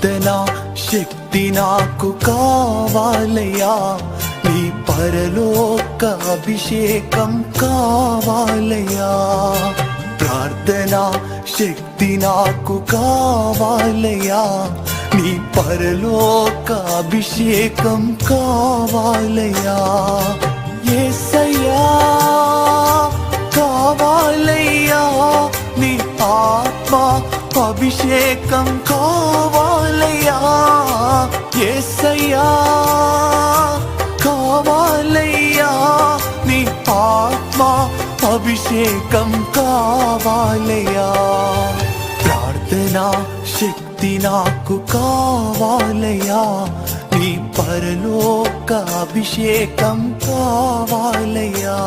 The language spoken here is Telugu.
ప్రార్థన శక్తి నాకు కావాలయ్యా, నీ పరలోక అభిషేకం కావాలయ్యా. ప్రార్థన శక్తి నాకు కావాలయ్యా, నీ పరలోక అభిషేకం కావాలయ్యా. యేసయ్యా కావాలయ్యా, నీ ఆత్మ అభిషేకం కావాలయ్యా. యేసయ్యా కావాలయ్యా, నీ ఆత్మ అభిషేకం కావాలయ్యా. ప్రార్థన శక్తి నాకు కావాలయ్యా, నీ పరలోక అభిషేకం కావాలయ్యా.